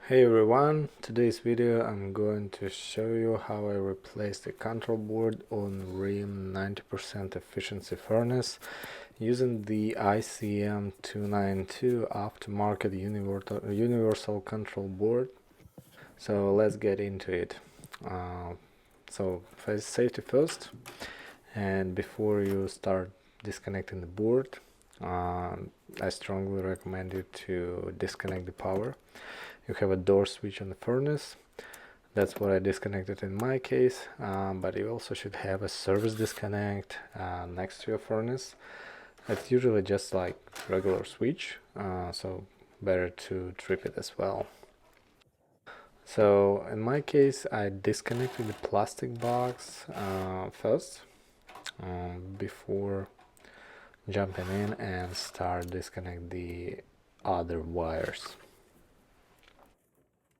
Hey everyone, today's video I'm going to show you how I replaced the control board on Rheem 90% efficiency furnace using the ICM292 aftermarket universal control board. So let's get into it. So safety first, and before you start disconnecting the board, I strongly recommend you to disconnect the power. You have a door switch on the furnace. That's what I disconnected in my case, but you also should have a service disconnect next to your furnace. It's usually just like regular switch, so better to trip it as well. So in my case, I disconnected the plastic box first before jumping in and start disconnect the other wires.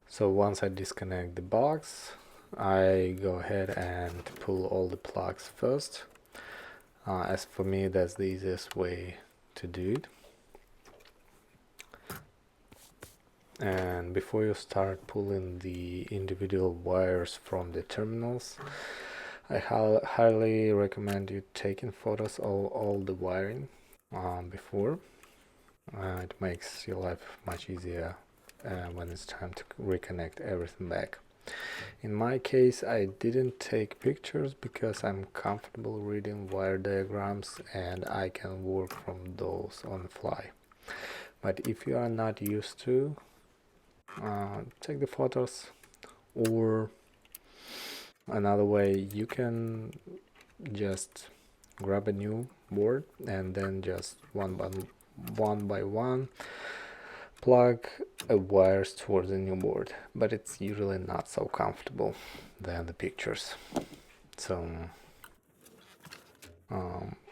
So once I disconnect the box, I go ahead and pull all the plugs first. As for me, that's the easiest way to do it. And before you start pulling the individual wires from the terminals, I highly recommend you taking photos of all the wiring before. It makes your life much easier when it's time to reconnect everything back. In my case, I didn't take pictures because I'm comfortable reading wire diagrams and I can work from those on the fly. But if you are not used to, take the photos, or another way, you can just grab a new board and then just one by one plug wires towards the new board, but it's usually not so comfortable than the pictures. So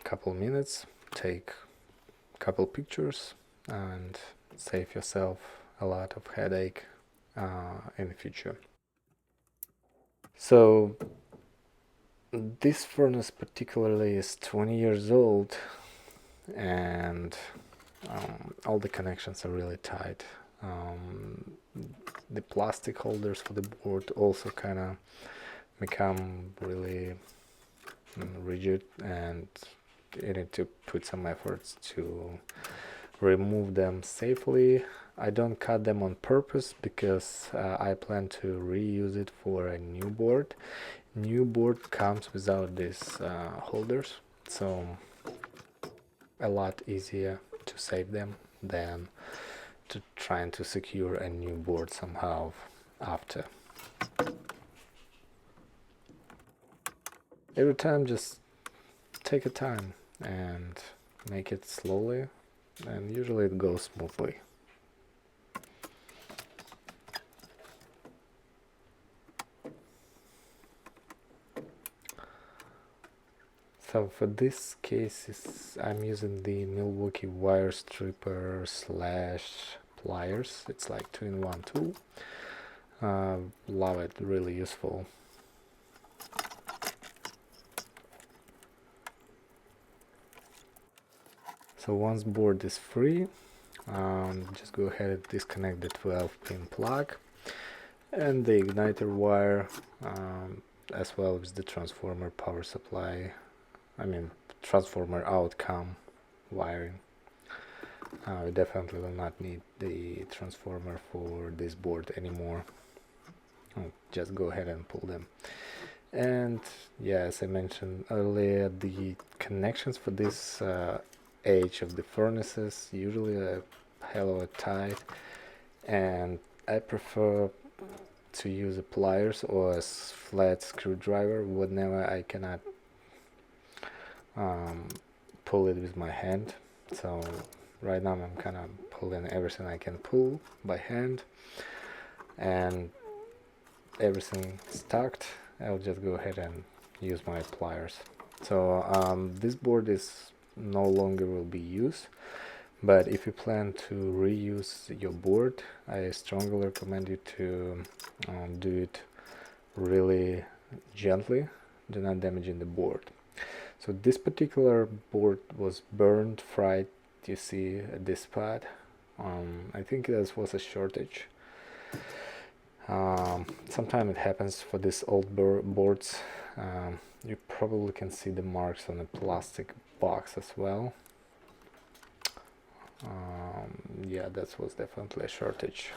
couple minutes, take couple pictures and save yourself a lot of headache in the future. So this furnace particularly is 20 years old, and all the connections are really tight. The plastic holders for the board also kind of become really rigid, and you need to put some efforts to remove them safely. I don't cut them on purpose because I plan to reuse it for a new board. New board comes without these holders, so a lot easier to save them than to trying to secure a new board somehow after. Every time just take a time and make it slowly, and usually it goes smoothly. So for this case, I'm using the Milwaukee wire stripper / pliers. It's like 2-in-1 tool. Love it, really useful. So once board is free, just go ahead and disconnect the 12-pin plug and the igniter wire, as well as the transformer power supply, transformer outcome wiring. We definitely will not need the transformer for this board anymore. Just go ahead and pull them. And yeah, as I mentioned earlier, the connections for this edge of the furnaces usually a hell of a tight, and I prefer to use a pliers or a flat screwdriver whenever I cannot pull it with my hand. So right now I'm kind of pulling everything I can pull by hand, and everything stuck, I'll just go ahead and use my pliers. So this board is no longer will be used, but if you plan to reuse your board, I strongly recommend you to do it really gently. Do not damaging the board. So this particular board was burned, fried. You see this spot. I think that was a shortage. Sometimes it happens for these old boards. You probably can see the marks on the plastic box as well. Yeah, that was definitely a shortage.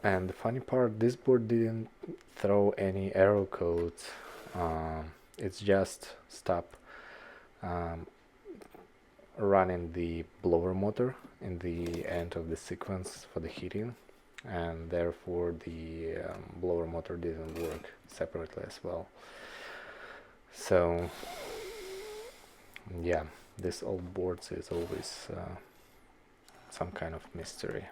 And the funny part, this board didn't throw any error codes. It's just stop running the blower motor in the end of the sequence for the heating, and therefore the blower motor didn't work separately as well. So yeah, this old boards is always some kind of mystery.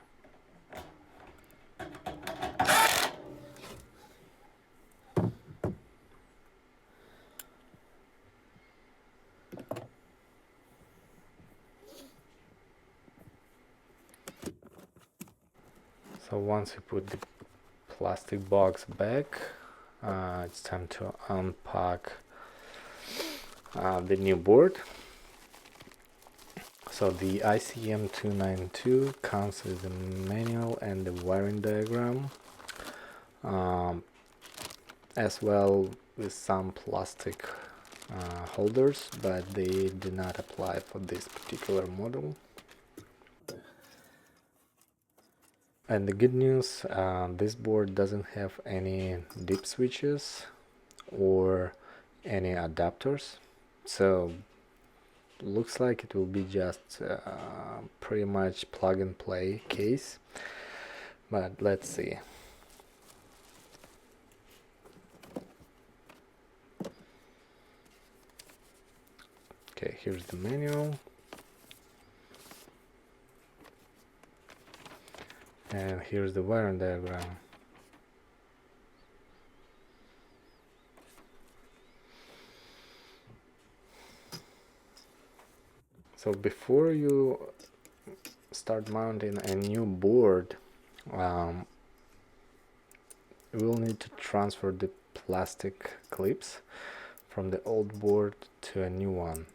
So once you put the plastic box back, it's time to unpack the new board. So the ICM292 comes with the manual and the wiring diagram, as well with some plastic holders, but they do not apply for this particular model. And the good news, this board doesn't have any dip switches or any adapters, so looks like it will be just pretty much plug and play case, but let's see. Okay, here's the manual. And here's the wiring diagram. So before you start mounting a new board, you will need to transfer the plastic clips from the old board to a new one.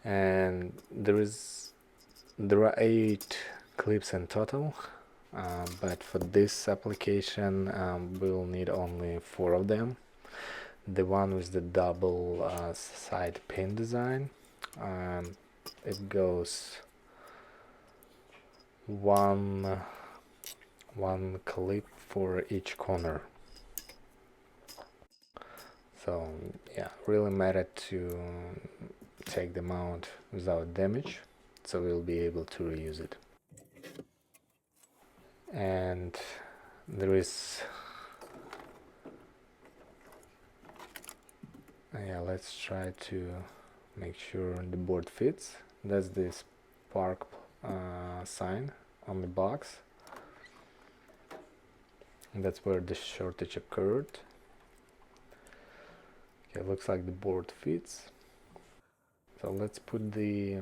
And there are 8 clips in total, but for this application we'll need only 4 of them. The one with the double side pin design, it goes one clip for each corner. So yeah, really matter to take them out without damage, so we'll be able to reuse it. And there is, yeah, let's try to make sure the board fits. That's the spark sign on the box. And that's where the shortage occurred. Okay, looks like the board fits. So let's put the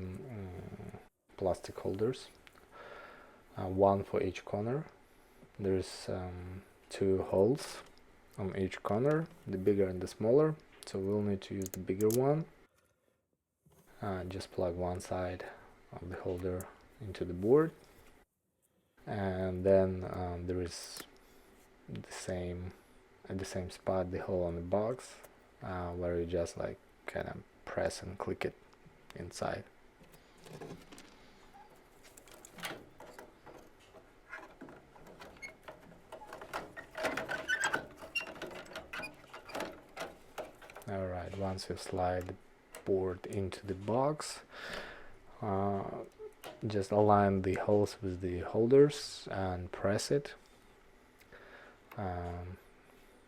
plastic holders, one for each corner. There's 2 holes on each corner, the bigger and the smaller, so we'll need to use the bigger one. Just plug one side of the holder into the board, and then there is at the same spot the hole on the box, where you just like kind of press and click it inside. Alright, once you slide the board into the box, just align the holes with the holders and press it.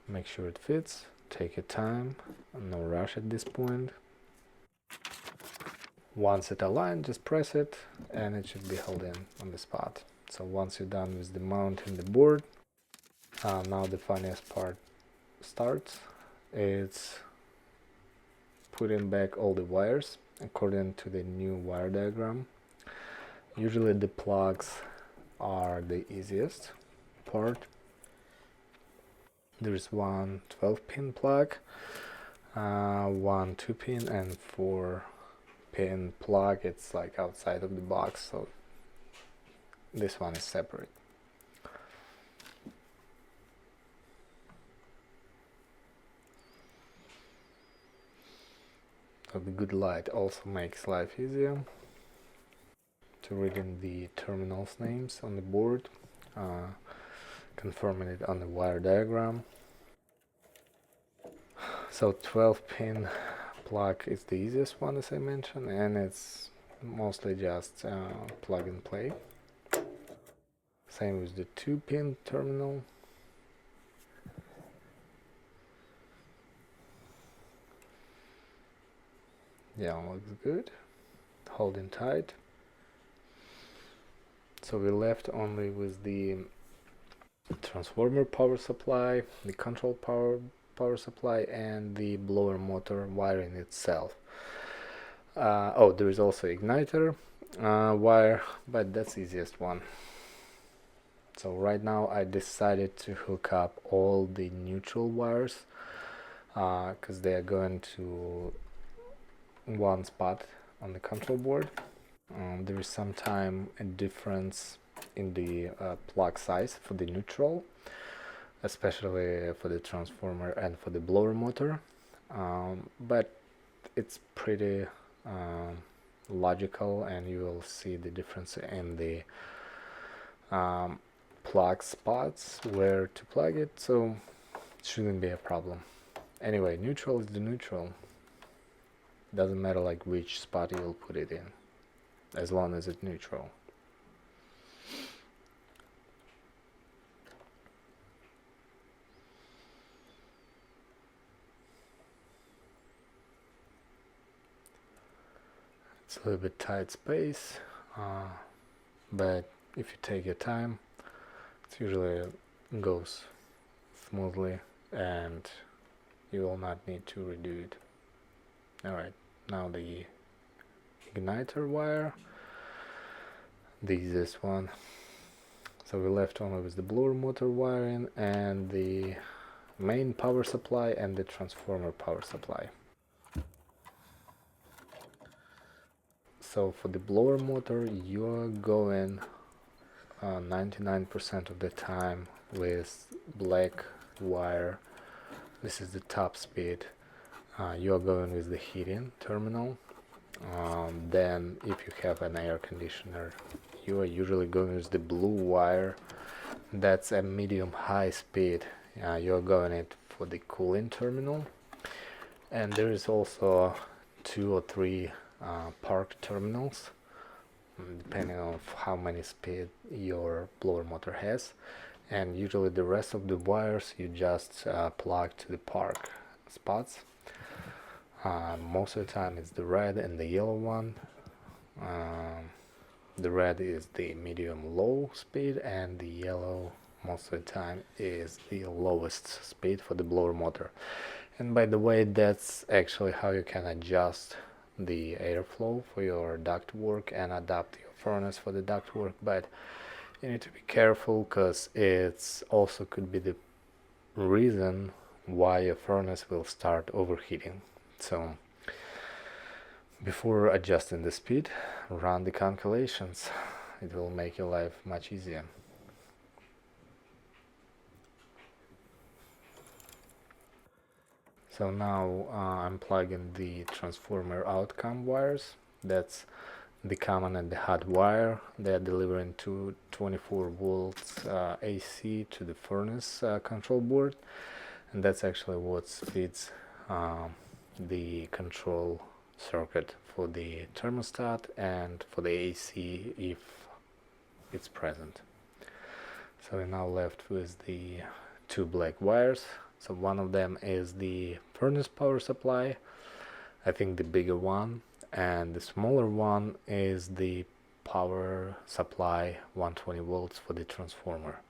Make sure it fits, take your time, no rush at this point. Once it aligned, just press it and it should be held in on the spot. So once you're done with the mounting the board, now the funniest part starts. It's putting back all the wires according to the new wire diagram. Usually the plugs are the easiest part. There's one 12-pin plug, one 2-pin, and 4 pin plug, it's like outside of the box, so this one is separate. So the good light also makes life easier to reading the terminals names on the board, confirming it on the wire diagram. So 12 pin plug is the easiest one, as I mentioned, and it's mostly just plug and play. Same with the 2 pin terminal. Yeah, looks good. Holding tight. So we left only with the transformer power supply, the control power supply, and the blower motor wiring itself. Oh, there is also igniter wire, but that's the easiest one. So right now I decided to hook up all the neutral wires because they are going to one spot on the control board. There is sometimes a difference in the plug size for the neutral, especially for the transformer and for the blower motor, but it's pretty logical, and you will see the difference in the plug spots where to plug it, so it shouldn't be a problem. Anyway, neutral is the neutral. Doesn't matter like which spot you'll put it in, as long as it's neutral. It's a little bit tight space, but if you take your time, it usually goes smoothly and you will not need to redo it. Alright, now the igniter wire, the easiest one. So we left only with the blower motor wiring and the main power supply and the transformer power supply. So for the blower motor, you're going 99% of the time with black wire. This is the top speed. You're going with the heating terminal. Then if you have an air conditioner, you are usually going with the blue wire. That's a medium high speed. You're going it for the cooling terminal. And there is also 2 or 3 park terminals, depending on how many speed your blower motor has, and usually the rest of the wires you just plug to the park spots. Most of the time it's the red and the yellow one. The red is the medium low speed, and the yellow most of the time is the lowest speed for the blower motor. And by the way, that's actually how you can adjust the airflow for your ductwork and adapt your furnace for the ductwork, but you need to be careful because it's also could be the reason why your furnace will start overheating. So before adjusting the speed, run the calculations. It will make your life much easier. So now I'm plugging the transformer outcome wires. That's the common and the hot wire. They are delivering to 24 volts AC to the furnace control board, and that's actually what feeds the control circuit for the thermostat and for the AC if it's present. So we're now left with the 2 black wires. So one of them is the furnace power supply, I think the bigger one, and the smaller one is the power supply 120 volts for the transformer.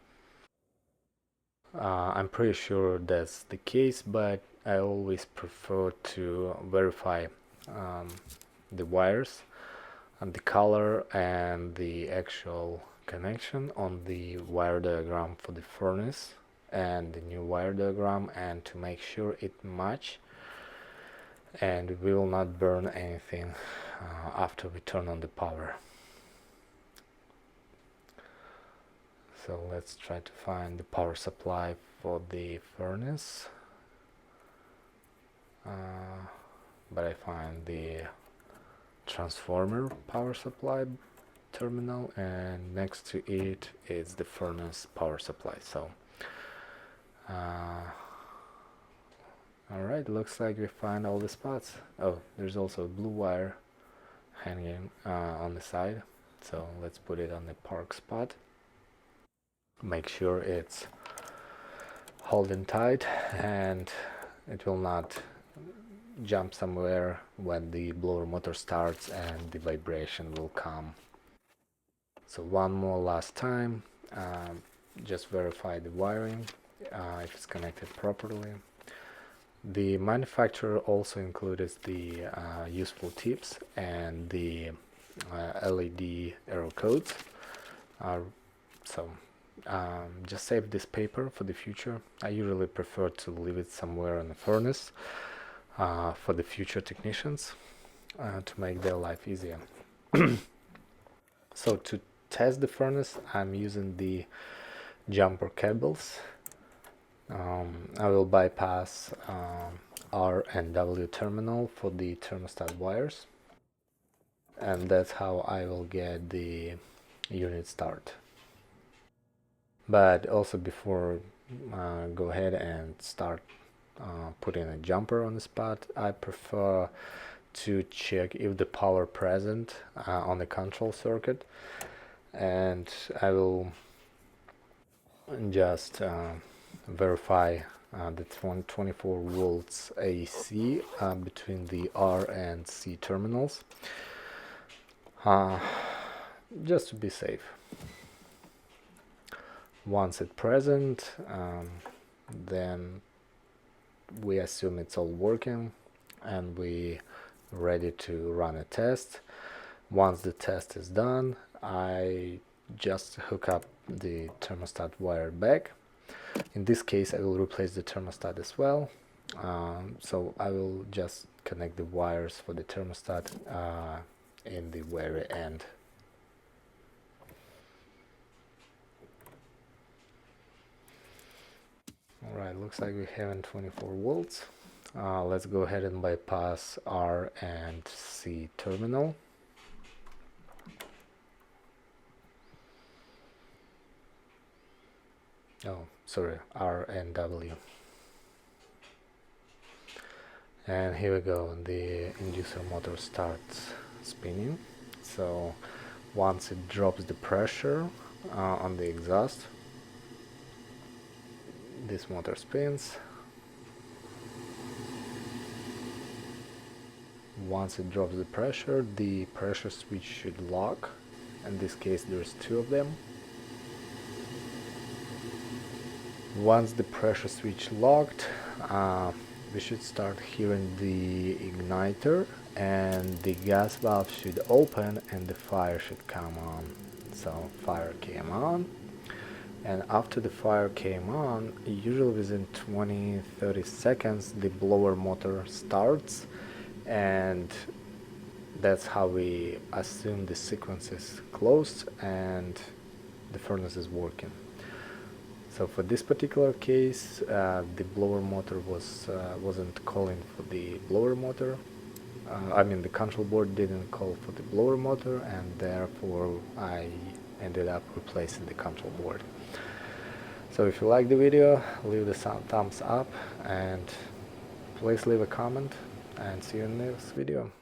I'm pretty sure that's the case, but I always prefer to verify the wires and the color and the actual connection on the wire diagram for the furnace and the new wire diagram, and to make sure it match and we will not burn anything after we turn on the power. So let's try to find the power supply for the furnace, but I find the transformer power supply terminal, and next to it is the furnace power supply. So alright, looks like we find all the spots. Oh, there's also a blue wire hanging on the side, so let's put it on the park spot. Make sure it's holding tight and it will not jump somewhere when the blower motor starts and the vibration will come. So one more last time, just verify the wiring if it's connected properly. The manufacturer also included the useful tips and the LED error codes. So just save this paper for the future. I usually prefer to leave it somewhere in the furnace for the future technicians to make their life easier. So to test the furnace, I'm using the jumper cables. I will bypass R and W terminal for the thermostat wires, and that's how I will get the unit start. But also before go ahead and start putting a jumper on the spot, I prefer to check if the power present on the control circuit, and I will just verify the 24 volts AC between the R and C terminals, just to be safe. Once it's present, then we assume it's all working and we ready to run a test. Once the test is done, I just hook up the thermostat wire back. In this case, I will replace the thermostat as well. So I will just connect the wires for the thermostat in the very end. Alright, looks like we have 24 volts. Let's go ahead and bypass R and C terminal. Oh, sorry, R and W. And here we go, the inducer motor starts spinning. So once it drops the pressure on the exhaust, this motor spins. Once it drops the pressure switch should lock. In this case, there's two of them. Once the pressure switch locked, we should start hearing the igniter, and the gas valve should open and the fire should come on. So fire came on, and after the fire came on, usually within 20-30 seconds the blower motor starts, and that's how we assume the sequence is closed and the furnace is working. So for this particular case, the blower motor wasn't calling for the blower motor. The control board didn't call for the blower motor, and therefore I ended up replacing the control board. So if you like the video, leave the thumbs up and please leave a comment, and see you in the next video.